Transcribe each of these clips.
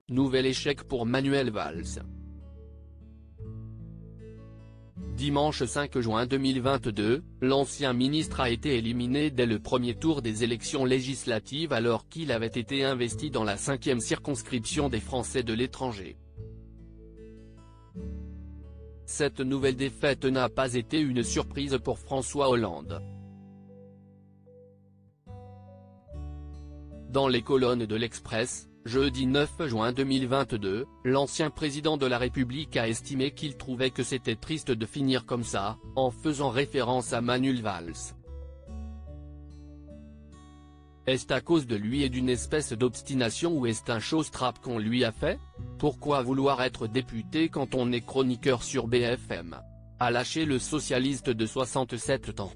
nouvel échec pour Manuel Valls. Dimanche 5 juin 2022, l'ancien ministre a été éliminé dès le premier tour des élections législatives alors qu'il avait été investi dans la 5e circonscription des Français de l'étranger. Cette nouvelle défaite n'a pas été une surprise pour François Hollande. Dans les colonnes de l'Express, jeudi 9 juin 2022, l'ancien président de la République a estimé qu'il trouvait que c'était triste de finir comme ça, en faisant référence à Manuel Valls. Est-ce à cause de lui et d'une espèce d'obstination ou est-ce un showstrap qu'on lui a fait? Pourquoi vouloir être député quand on est chroniqueur sur BFM? A lâché le socialiste de 67 ans.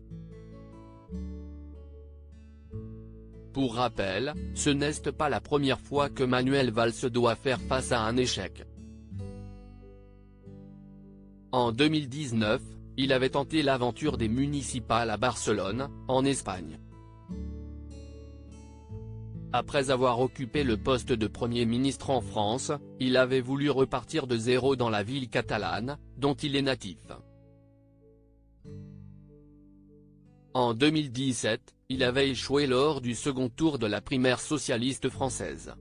Pour rappel, ce n'est pas la première fois que Manuel Valls doit faire face à un échec. En 2019, il avait tenté l'aventure des municipales à Barcelone, en Espagne. Après avoir occupé le poste de Premier ministre en France, il avait voulu repartir de zéro dans la ville catalane, dont il est natif. En 2017, il avait échoué lors du second tour de la primaire socialiste française.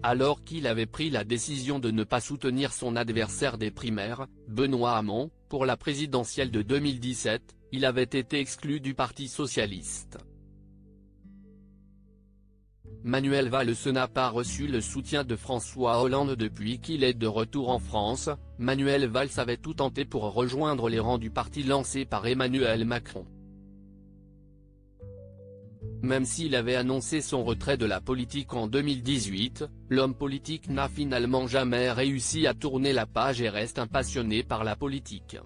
Alors qu'il avait pris la décision de ne pas soutenir son adversaire des primaires, Benoît Hamon, pour la présidentielle de 2017, il avait été exclu du Parti socialiste. Manuel Valls n'a pas reçu le soutien de François Hollande depuis qu'il est de retour en France. Manuel Valls avait tout tenté pour rejoindre les rangs du parti lancé par Emmanuel Macron. Même s'il avait annoncé son retrait de la politique en 2018, l'homme politique n'a finalement jamais réussi à tourner la page et reste un passionné par la politique.